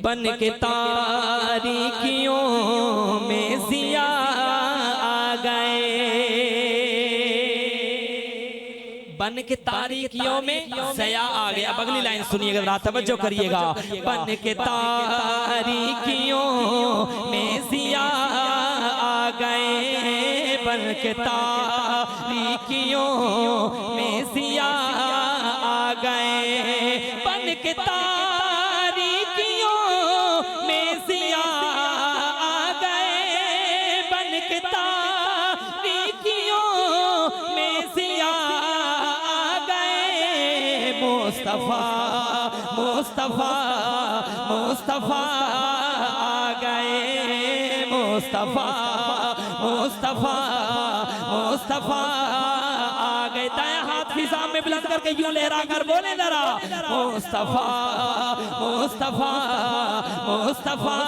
بن کے تاریکیوں میں ضیا آ گئے، بن کے تاریکیوں میں ضیا آ گیا۔ اب اگلی لائن سنیے گا، ذرا توجہ کریے گا۔ بن کے تاریکیوں میں ضیا آ گئے، بن کے تاریکیوں میں ضیا آ گئے، بن کے تاریکیوں میں ضیا آ گئے، بن کے تاریکیوں میں ضیا آ گئے۔ مصطفیٰ مصطفیٰ مصطفیٰ آ گئے، مصطفیٰ مصطفیٰ مصطفیٰ آ گئے۔ دائیں ہاتھ فضا میں بلند کر کے یوں لہرا کر بولیں ذرا، مصطفیٰ مصطفیٰ مصطفیٰ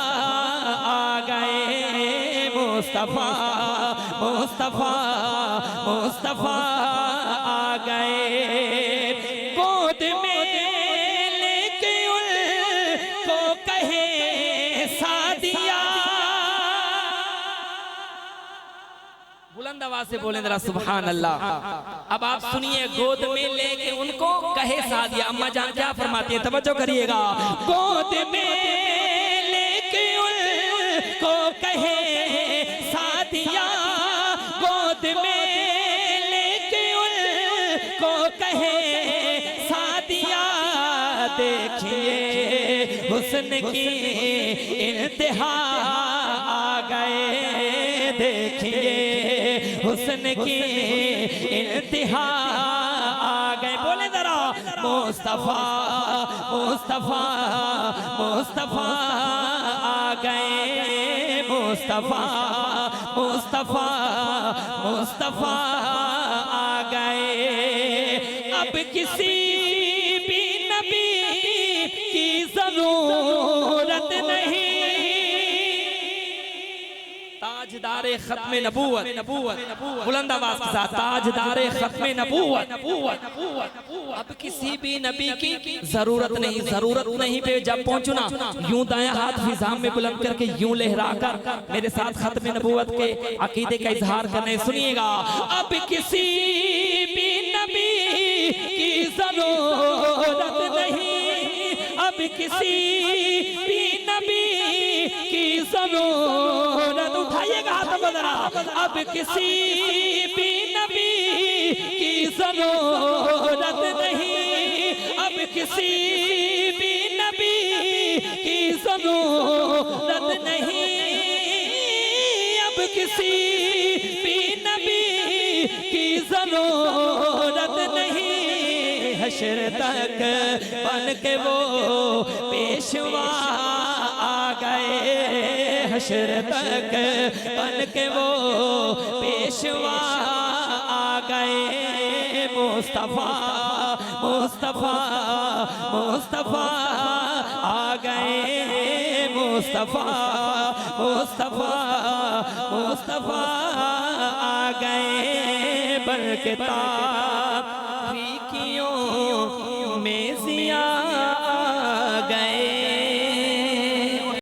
آ گئے، مصطفیٰ مصطفیٰ مصطفیٰ آ گئے۔ گود میں لے کے ان کو کہے سعدیہ، بلند آواز سے بولیں ذرا سبحان اللہ۔ اب آپ سنیے، گود میں لے کے ان کو کہے سعدیہ۔ اماں جان کیا فرماتی ہیں، توجہ کریے گا۔ گود میں لے کے ان کو کہے سعدیہ، گود میں لے کے ان کو کہے سعدیہ۔ دیکھیے حسن کی انتہا آ گئے، دیکھیے حسن کی انتہا آ گئے۔ بولے ذرا، مصطفیٰ مصطفیٰ مصطفیٰ آ گئے، مصطفیٰ مصطفیٰ مصطفیٰ آ گئے۔ اب کسی بھی نبی کی ضرورت نہیں، تاجدار ختم نبوت، بلند آواز کے ساتھ، تاجدار ختم نبوت۔ اب کسی بھی نبی کی ضرورت نہیں پہ جب پہنچو نا، یوں دائیں ہاتھ فضا میں بلند کر کے یوں لہرا کر میرے ساتھ ختم نبوت کے عقیدے کا اظہار کرنے سنیے گا۔ اب کسی بھی نبی کی ضرورت نہیں، اب کسی بھی نبی کی ضرورت، اٹھائیے گا ہاتھ ذرا، اب کسی بھی نبی کی ضرورت نہیں، اب کسی بھی نبی کی ضرورت نہیں، اب کسی بھی نبی کی ضرورت نہیں۔ حشر تک بن کے وہ پیشوا آ گئے، حشر تک بن کے وہ پیشوا آ گئے۔ مصطفیٰ مصطفیٰ مصطفیٰ آ گئے، مصطفیٰ مصطفیٰ مصطفیٰ آ گئے، بن کے تاریکیوں میں ضیا